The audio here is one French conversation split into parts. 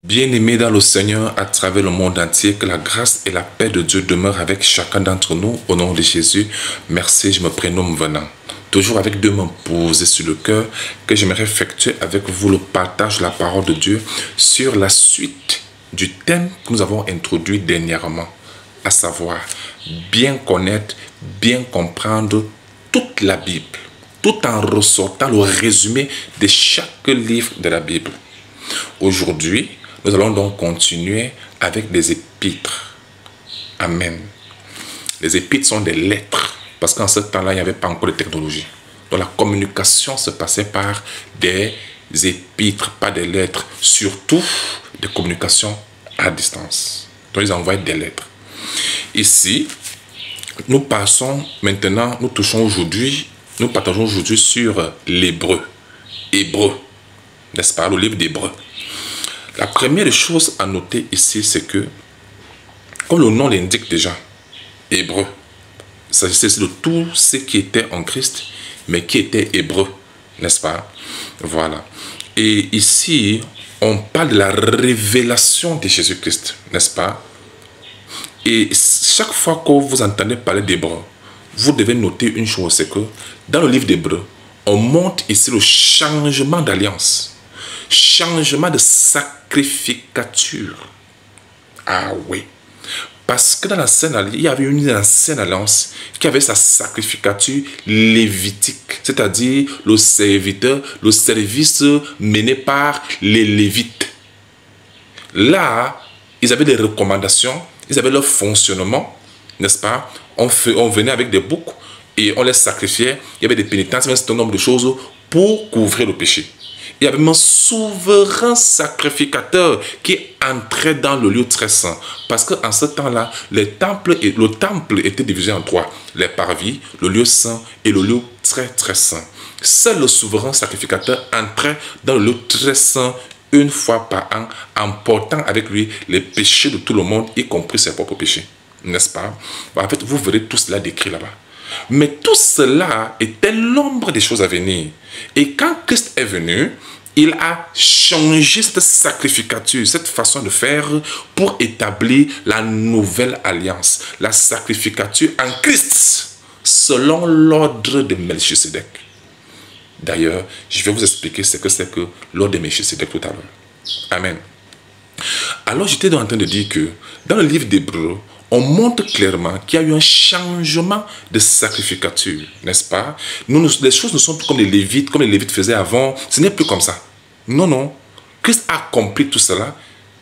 Bien-aimés dans le Seigneur à travers le monde entier, que la grâce et la paix de Dieu demeurent avec chacun d'entre nous. Au nom de Jésus, merci, je me prénomme Venant. Toujours avec deux mains posées sur le cœur, que j'aimerais effectuer avec vous le partage de la parole de Dieu sur la suite du thème que nous avons introduit dernièrement, à savoir bien connaître, bien comprendre toute la Bible, tout en ressortant le résumé de chaque livre de la Bible. Aujourd'hui, nous allons donc continuer avec des épîtres. Amen. Les épîtres sont des lettres, parce qu'en ce temps-là, il n'y avait pas encore de technologie. Donc la communication se passait par des épîtres, pas des lettres, surtout des communications à distance. Donc ils envoyaient des lettres. Ici, nous passons maintenant, nous partageons aujourd'hui sur l'hébreu. Hébreu, n'est-ce pas, le livre d'Hébreu. La première chose à noter ici, c'est que, comme le nom l'indique déjà, hébreu, il s'agissait de tout ce qui était en Christ, mais qui était hébreu, n'est-ce pas? Voilà. Et ici, on parle de la révélation de Jésus-Christ, n'est-ce pas? Et chaque fois que vous entendez parler d'hébreu, vous devez noter une chose, c'est que dans le livre d'Hébreu, on montre ici le changement d'alliance. Changement de sacrificature. Ah oui. Parce que dans l'ancienne alliance, il y avait une ancienne alliance qui avait sa sacrificature lévitique. C'est-à-dire le service mené par les Lévites. Là, ils avaient des recommandations, ils avaient leur fonctionnement, n'est-ce pas? On venait avec des boucs et on les sacrifiait. Il y avait des pénitences, un certain nombre de choses pour couvrir le péché. Il y avait même un souverain sacrificateur qui entrait dans le lieu très saint. Parce qu'en ce temps-là, le temple était divisé en trois. Les parvis, le lieu saint et le lieu très très saint. Seul le souverain sacrificateur entrait dans le lieu très saint une fois par an, en portant avec lui les péchés de tout le monde, y compris ses propres péchés. N'est-ce pas? En fait, vous verrez tout cela décrit là-bas. Mais tout cela était l'ombre des choses à venir. Et quand Christ est venu, il a changé cette sacrificature, cette façon de faire pour établir la nouvelle alliance. La sacrificature en Christ, selon l'ordre de Melchisedec. D'ailleurs, je vais vous expliquer ce que c'est que l'ordre de Melchisedec tout à l'heure. Amen. Alors, j'étais en train de dire que dans le livre d'Hébreu, on montre clairement qu'il y a eu un changement de sacrificature, n'est-ce pas? Les choses ne sont plus comme les Lévites faisaient avant. Ce n'est plus comme ça. Non, non. Christ a accompli tout cela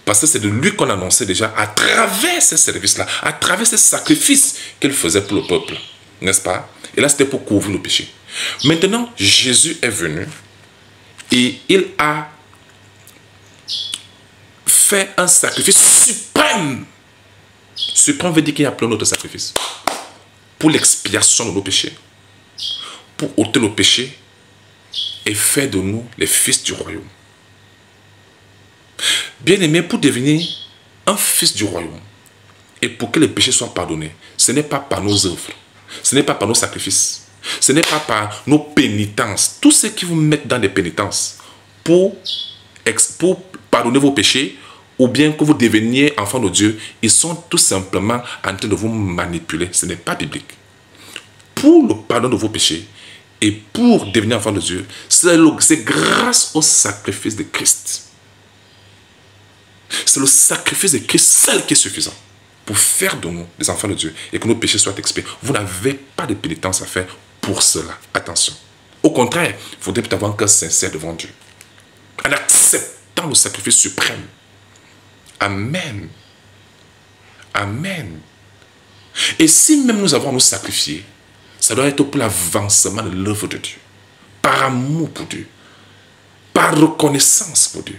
parce que c'est de lui qu'on annonçait déjà à travers ces services-là, à travers ces sacrifices qu'il faisait pour le peuple, n'est-ce pas? Et là, c'était pour couvrir le péché. Maintenant, Jésus est venu et il a fait un sacrifice suprême. Suprême veut dire qu'il y a plein d'autres sacrifices. Pour l'expiation de nos péchés. Pour ôter nos péchés et faire de nous les fils du royaume. Bien-aimé, pour devenir un fils du royaume et pour que les péchés soient pardonnés, ce n'est pas par nos œuvres, ce n'est pas par nos sacrifices, ce n'est pas par nos pénitences. Tous ceux qui vous mettent dans des pénitences pour pardonner vos péchés, ou bien que vous deveniez enfant de Dieu, ils sont tout simplement en train de vous manipuler. Ce n'est pas biblique. Pour le pardon de vos péchés et pour devenir enfant de Dieu, c'est grâce au sacrifice de Christ. C'est le sacrifice de Christ seul qui est suffisant pour faire de nous des enfants de Dieu et que nos péchés soient expiés. Vous n'avez pas de pénitence à faire pour cela. Attention. Au contraire, il faudrait peut-être avoir un cœur sincère devant Dieu. En acceptant le sacrifice suprême. Amen. Amen. Et si même nous avons à nous sacrifier, ça doit être pour l'avancement de l'œuvre de Dieu. Par amour pour Dieu. Par reconnaissance pour Dieu.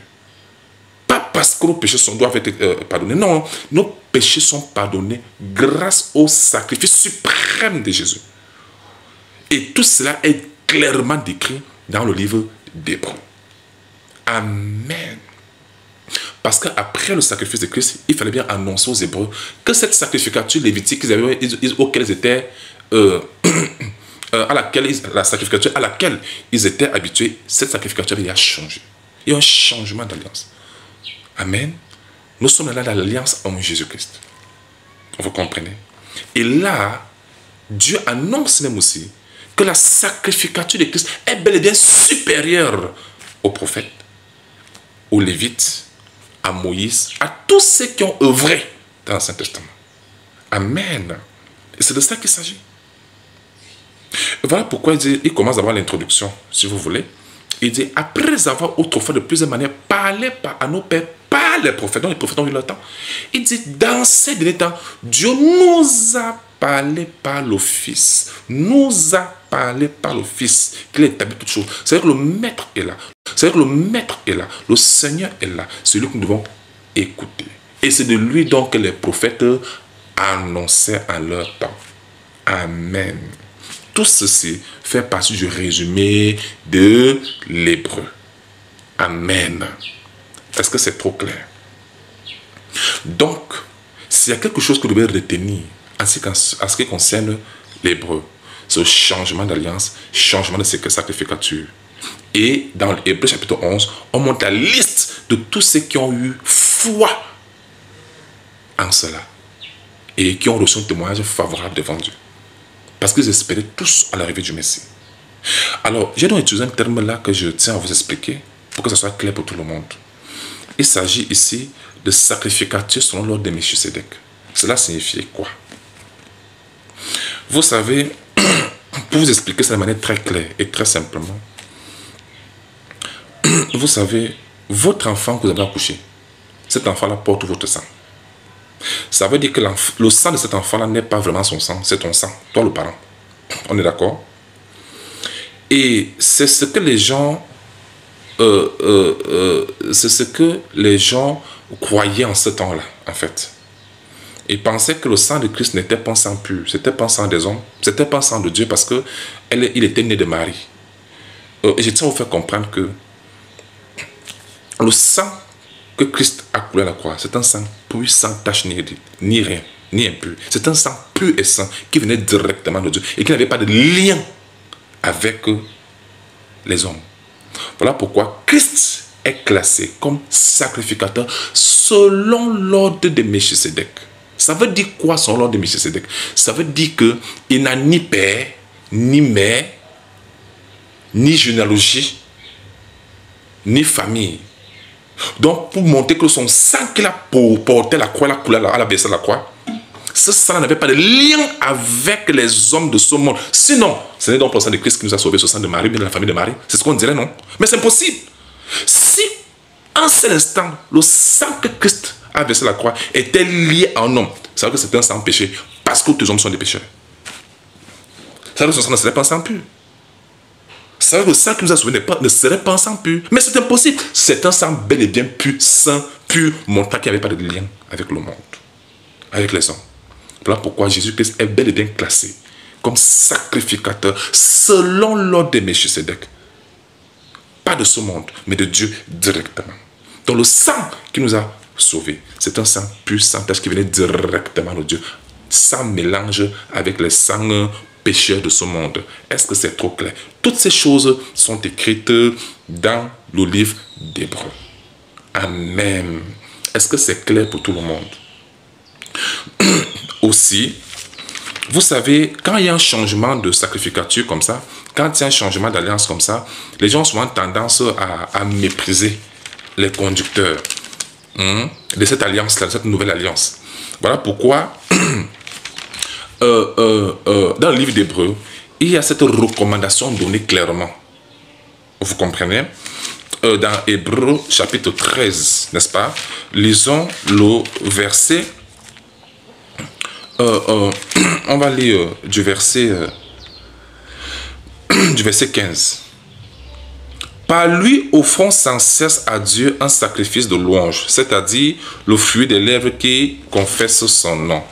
Pas parce que nos péchés doivent être pardonnés. Non, nos péchés sont pardonnés grâce au sacrifice suprême de Jésus. Et tout cela est clairement décrit dans le livre d'Hébreux. Amen. Parce qu'après le sacrifice de Christ, il fallait bien annoncer aux Hébreux que cette sacrificature lévitique auquel ils étaient, la sacrificature à laquelle ils étaient habitués, cette sacrificature a changé. Il y a un changement d'alliance. Amen. Nous sommes là dans l'alliance en Jésus-Christ. Vous comprenez? Et là, Dieu annonce même aussi que la sacrificature de Christ est bel et bien supérieure aux prophètes, aux Lévites, à Moïse, à tous ceux qui ont œuvré dans l'Ancien Testament. Amen. Et c'est de ça qu'il s'agit. Voilà pourquoi il commence d'avoir l'introduction, si vous voulez. Il dit, après avoir autrefois de plusieurs manières parlé à nos pères, par les prophètes, donc les prophètes ont eu leur temps. Il dit, dans ces derniers temps, Dieu nous a parlé par le Fils. Nous a parlé par le Fils, qu'il a établi toutes choses. C'est-à-dire que le Maître est là. C'est-à-dire que le Maître est là. Le Seigneur est là. C'est lui que nous devons écouter. Et c'est de lui donc que les prophètes annonçaient à leur temps. Amen. Tout ceci fait partie du résumé de l'Hébreu. Amen. Est-ce que c'est trop clair? Donc, s'il y a quelque chose que vous devez retenir en ce qui concerne l'Hébreu, c'est le changement d'alliance, changement de sacrificature. Et dans l'Hébreu chapitre 11, on montre la liste de tous ceux qui ont eu foi en cela et qui ont reçu un témoignage favorable devant Dieu. Parce qu'ils espéraient tous à l'arrivée du Messie. Alors, j'ai donc utilisé un terme là que je tiens à vous expliquer pour que ce soit clair pour tout le monde. Il s'agit ici de sacrificature selon l'ordre de Melchisédek. Cela signifie quoi? Vous savez, pour vous expliquer ça de manière très claire et très simplement, vous savez, votre enfant que vous avez accouché, cet enfant-là porte votre sang. Ça veut dire que le sang de cet enfant-là n'est pas vraiment son sang, c'est ton sang, toi le parent. On est d'accord? Et c'est ce que les gens croyaient en ce temps-là, en fait. Ils pensaient que le sang de Christ n'était pas un sang pur, c'était pas un sang des hommes, c'était pas un sang de Dieu parce que il était né de Marie. Et je tiens à vous faire comprendre que le sang que Christ a coulé à la croix, c'est un sang pur, sans tache ni rien, ni impur. C'est un sang pur et saint qui venait directement de Dieu et qui n'avait pas de lien avec les hommes. Voilà pourquoi Christ est classé comme sacrificateur selon l'ordre de Melchisédek. Ça veut dire quoi selon l'ordre de Melchisédek? Ça veut dire qu'il n'a ni père, ni mère, ni généalogie, ni famille. Donc, pour montrer que son sang qu'il a porté la croix, à la baisse de la croix, ce sang n'avait pas de lien avec les hommes de ce monde. Sinon, ce n'est donc pas le sang de Christ qui nous a sauvés, ce sang de Marie, bien de la famille de Marie. C'est ce qu'on dirait, non? Mais c'est impossible. Si, en cet instant, le sang que Christ a versé la croix était lié à un homme, ça veut dire que c'est un sang péché, parce que tous les hommes sont des pécheurs. Ça veut dire que son sang ne serait pas un sang pur. Ça veut dire que le sang qui nous a sauvés ne serait pas un sang pur. Mais c'est impossible. C'est un sang bel et bien pur, saint, pur, montrant qu'il n'y avait pas de lien avec le monde, avec les hommes. Voilà pourquoi Jésus-Christ est bel et bien classé comme sacrificateur selon l'ordre de Melchisédek. Pas de ce monde, mais de Dieu directement. Donc le sang qui nous a sauvés, c'est un sang pur, saint, qui venait directement de Dieu, sans mélange avec les sangs pécheurs de ce monde. Est-ce que c'est trop clair? Toutes ces choses sont écrites dans le livre d'Hébreux. Amen. Est-ce que c'est clair pour tout le monde? Aussi, vous savez, quand il y a un changement de sacrificature comme ça, quand il y a un changement d'alliance comme ça, les gens ont souvent tendance à mépriser les conducteurs de cette alliance-là, de cette nouvelle alliance. Voilà pourquoi, dans le livre d'Hébreux, il y a cette recommandation donnée clairement. Vous comprenez? Dans Hébreux chapitre 13, n'est-ce pas? Lisons le verset. On va lire du verset 15. Par lui offrons sans cesse à Dieu un sacrifice de louange, c'est-à-dire le fruit des lèvres qui confessent son nom.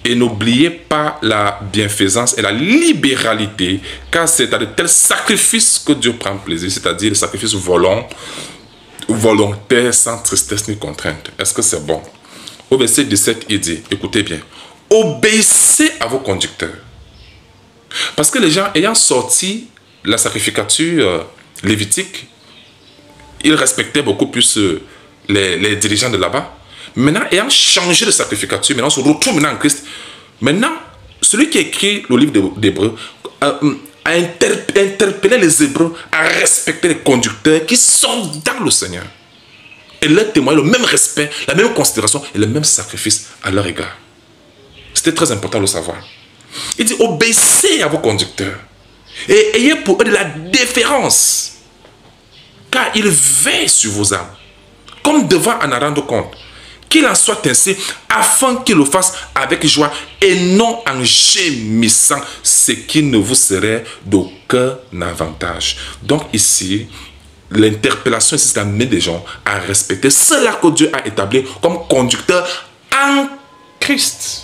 Et n'oubliez pas la bienfaisance et la libéralité, car c'est à de tels sacrifices que Dieu prend plaisir, c'est-à-dire le sacrifice volontaire, sans tristesse ni contrainte. Est-ce que c'est bon? Au verset 17, il dit, écoutez bien, obéissez à vos conducteurs. Parce que les gens ayant sorti la sacrificature lévitique, ils respectaient beaucoup plus les dirigeants de là-bas. Maintenant, ayant changé de sacrificature, maintenant on se retrouve maintenant en Christ. Maintenant, celui qui écrit le livre d'Hébreux a interpellé les Hébreux à respecter les conducteurs qui sont dans le Seigneur. Et leur témoigner le même respect, la même considération et le même sacrifice à leur égard. C'était très important de le savoir. Il dit, obéissez à vos conducteurs et ayez pour eux de la déférence, car ils veillent sur vos âmes, comme devant en rendre compte. Qu'il en soit ainsi, afin qu'il le fasse avec joie et non en gémissant, ce qui ne vous serait d'aucun avantage. Donc ici, l'interpellation ici, c'est d'amener des gens à respecter cela que Dieu a établi comme conducteur en Christ.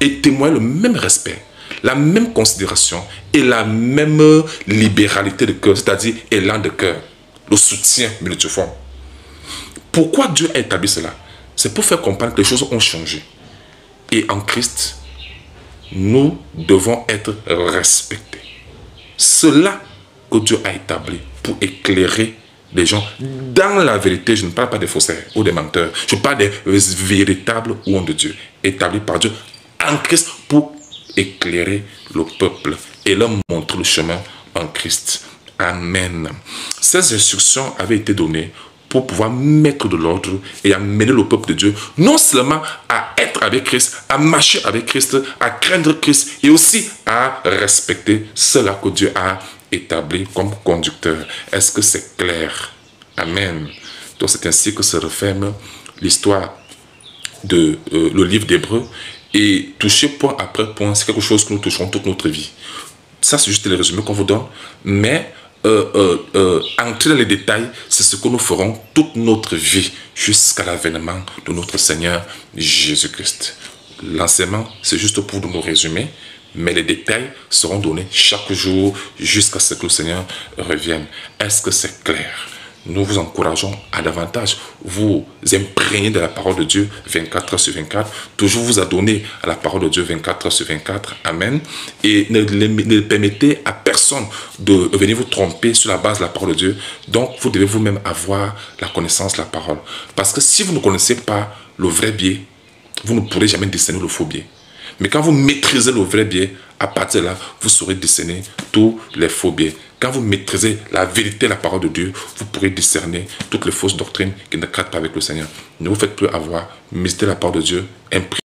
Et témoigner le même respect, la même considération et la même libéralité de cœur, c'est-à-dire élan de cœur, le soutien multiforme. Pourquoi Dieu a établi cela? C'est pour faire comprendre que les choses ont changé. Et en Christ, nous devons être respectés. Cela que Dieu a établi pour éclairer les gens dans la vérité. Je ne parle pas des faussaires ou des menteurs. Je parle des véritables oins de Dieu, établis par Dieu en Christ pour éclairer le peuple et leur montrer le chemin en Christ. Amen. Ces instructions avaient été données pour pouvoir mettre de l'ordre et amener le peuple de Dieu non seulement à être avec Christ, à marcher avec Christ, à craindre Christ et aussi à respecter cela que Dieu a établi comme conducteur. Est-ce que c'est clair? Amen. Donc c'est ainsi que se referme l'histoire de le livre d'Hébreux. Et toucher point après point, c'est quelque chose que nous toucherons toute notre vie. Ça, c'est juste le résumé qu'on vous donne. Mais entrer dans les détails, c'est ce que nous ferons toute notre vie jusqu'à l'avènement de notre Seigneur Jésus-Christ. L'enseignement, c'est juste pour nous résumer, mais les détails seront donnés chaque jour jusqu'à ce que le Seigneur revienne. Est-ce que c'est clair? Nous vous encourageons à davantage vous imprégner de la parole de Dieu 24 heures sur 24. Toujours vous adonner à la parole de Dieu 24 heures sur 24. Amen. Et ne permettez à personne de venir vous tromper sur la base de la parole de Dieu. Donc, vous devez vous-même avoir la connaissance de la parole. Parce que si vous ne connaissez pas le vrai biais, vous ne pourrez jamais discerner le faux biais. Mais quand vous maîtrisez le vrai biais, à partir de là, vous saurez discerner tous les faux biais. Quand vous maîtrisez la vérité, la parole de Dieu, vous pourrez discerner toutes les fausses doctrines qui ne cadrent pas avec le Seigneur. Ne vous faites plus avoir, méditez la parole de Dieu, imprimez